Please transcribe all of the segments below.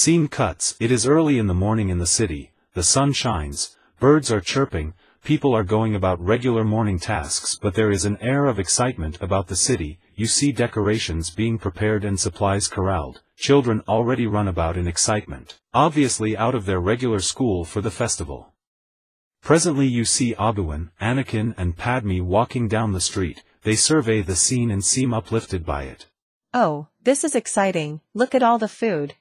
Scene cuts. It is early in the morning in the city, the sun shines, birds are chirping, people are going about regular morning tasks, but there is an air of excitement about the city. You see decorations being prepared and supplies corralled. Children already run about in excitement, obviously out of their regular school for the festival. Presently you see Obi-Wan, Anakin and Padme walking down the street. They survey the scene and seem uplifted by it. Oh, this is exciting, look at all the food.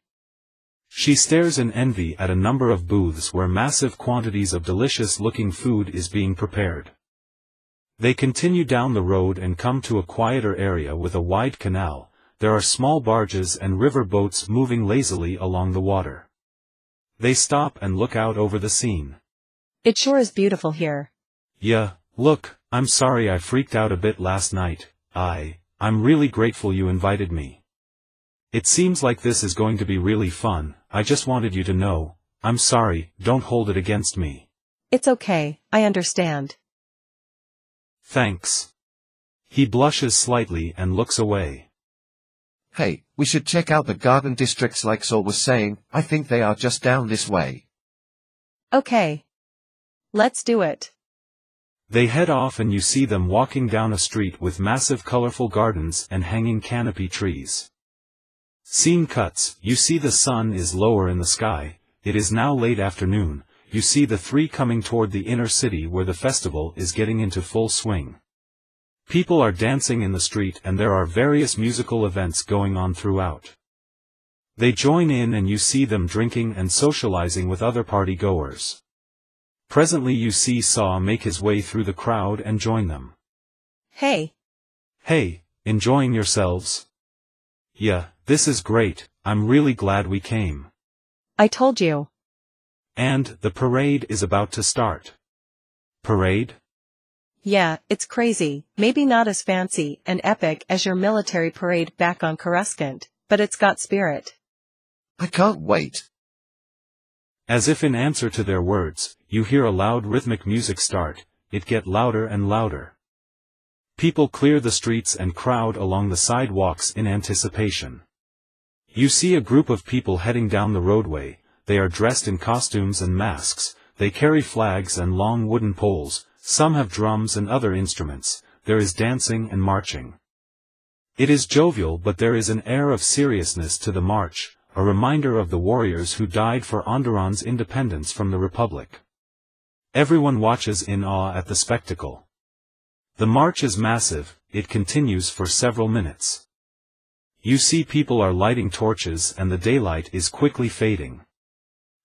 She stares in envy at a number of booths where massive quantities of delicious-looking food is being prepared. They continue down the road and come to a quieter area with a wide canal. There are small barges and river boats moving lazily along the water. They stop and look out over the scene. It sure is beautiful here. Yeah, look, I'm sorry I freaked out a bit last night. I'm really grateful you invited me. It seems like this is going to be really fun. I just wanted you to know. I'm sorry, don't hold it against me. It's okay, I understand. Thanks. He blushes slightly and looks away. Hey, we should check out the garden districts like Saul was saying. I think they are just down this way. Okay. Let's do it. They head off and you see them walking down a street with massive colorful gardens and hanging canopy trees. Scene cuts. You see the sun is lower in the sky. It is now late afternoon. You see the three coming toward the inner city where the festival is getting into full swing. People are dancing in the street and there are various musical events going on throughout. They join in and you see them drinking and socializing with other party-goers. Presently you see Saw make his way through the crowd and join them. Hey. Hey, enjoying yourselves? Yeah, this is great, I'm really glad we came. I told you. And, the parade is about to start. Parade? Yeah, it's crazy, maybe not as fancy and epic as your military parade back on Coruscant, but it's got spirit. I can't wait. As if in answer to their words, you hear a loud rhythmic music start. It gets louder and louder. People clear the streets and crowd along the sidewalks in anticipation. You see a group of people heading down the roadway. They are dressed in costumes and masks. They carry flags and long wooden poles. Some have drums and other instruments. There is dancing and marching. It is jovial, but there is an air of seriousness to the march, a reminder of the warriors who died for Onderon's independence from the Republic. Everyone watches in awe at the spectacle. The march is massive. It continues for several minutes. You see people are lighting torches and the daylight is quickly fading.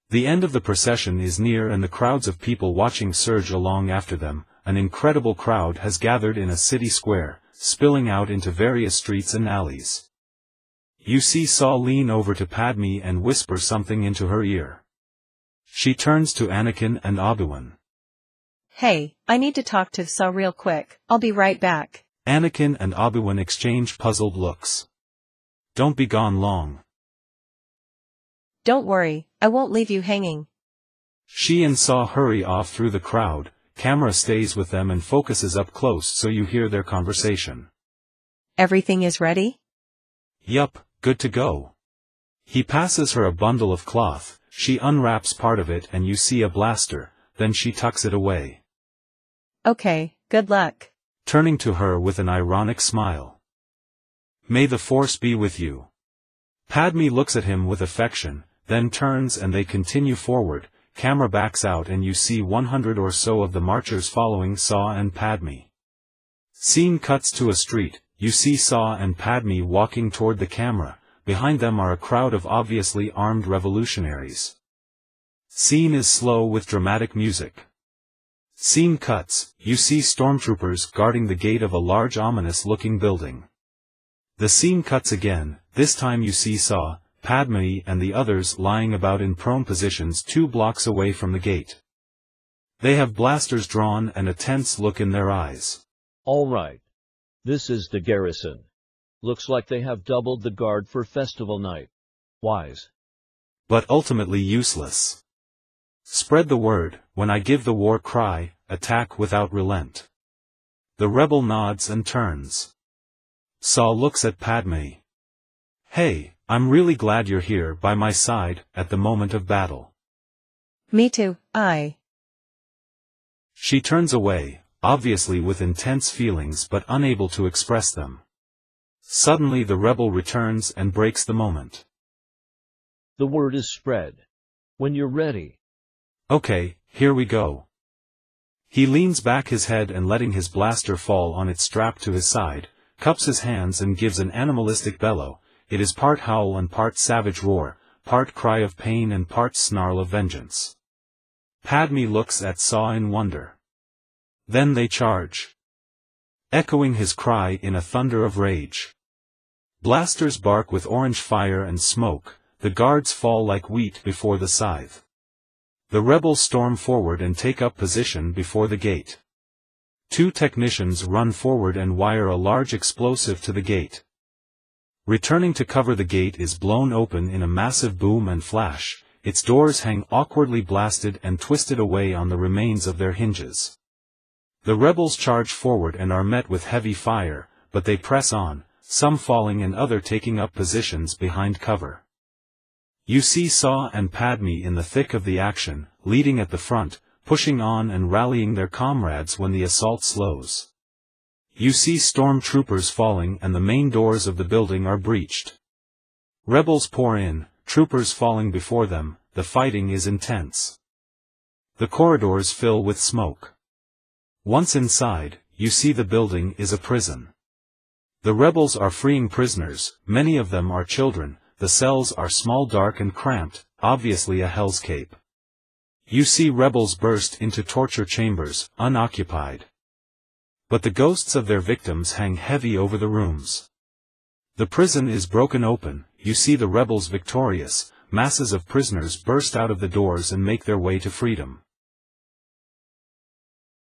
The end of the procession is near and the crowds of people watching surge along after them. An incredible crowd has gathered in a city square, spilling out into various streets and alleys. You see Saw lean over to Padme and whisper something into her ear. She turns to Anakin and Obi-Wan. Hey, I need to talk to Saw real quick, I'll be right back. Anakin and Obi-Wan exchange puzzled looks. Don't be gone long. Don't worry, I won't leave you hanging. She and Saw hurry off through the crowd. Camera stays with them and focuses up close so you hear their conversation. Everything is ready? Yup, good to go. He passes her a bundle of cloth. She unwraps part of it and you see a blaster, then she tucks it away. Okay, good luck. Turning to her with an ironic smile. May the Force be with you. Padme looks at him with affection, then turns and they continue forward. Camera backs out and you see 100 or so of the marchers following Saw and Padme. Scene cuts to a street. You see Saw and Padme walking toward the camera. Behind them are a crowd of obviously armed revolutionaries. Scene is slow with dramatic music. Scene cuts. You see stormtroopers guarding the gate of a large ominous-looking building. The scene cuts again. This time you see Saw, Padme and the others lying about in prone positions 2 blocks away from the gate. They have blasters drawn and a tense look in their eyes. All right. This is the garrison. Looks like they have doubled the guard for festival night. Wise. But ultimately useless. Spread the word. When I give the war cry, attack without relent. The rebel nods and turns. Saw looks at Padme. Hey, I'm really glad you're here by my side at the moment of battle. Me too, She turns away, obviously with intense feelings but unable to express them. Suddenly the rebel returns and breaks the moment. The word is spread. When you're ready. Okay, here we go. He leans back his head and letting his blaster fall on its strap to his side, cups his hands and gives an animalistic bellow. It is part howl and part savage roar, part cry of pain and part snarl of vengeance. Padme looks at Saw in wonder. Then they charge, echoing his cry in a thunder of rage. Blasters bark with orange fire and smoke, the guards fall like wheat before the scythe. The rebels storm forward and take up position before the gate. 2 technicians run forward and wire a large explosive to the gate. Returning to cover, the gate is blown open in a massive boom and flash, its doors hang awkwardly blasted and twisted away on the remains of their hinges. The rebels charge forward and are met with heavy fire, but they press on, some falling and other taking up positions behind cover. You see Saw and Padme in the thick of the action, leading at the front, pushing on and rallying their comrades when the assault slows. You see stormtroopers falling and the main doors of the building are breached. Rebels pour in, troopers falling before them, the fighting is intense. The corridors fill with smoke. Once inside, you see the building is a prison. The rebels are freeing prisoners, many of them are children. The cells are small, dark and cramped, obviously a hell's cape. You see rebels burst into torture chambers, unoccupied. But the ghosts of their victims hang heavy over the rooms. The prison is broken open, you see the rebels victorious, masses of prisoners burst out of the doors and make their way to freedom.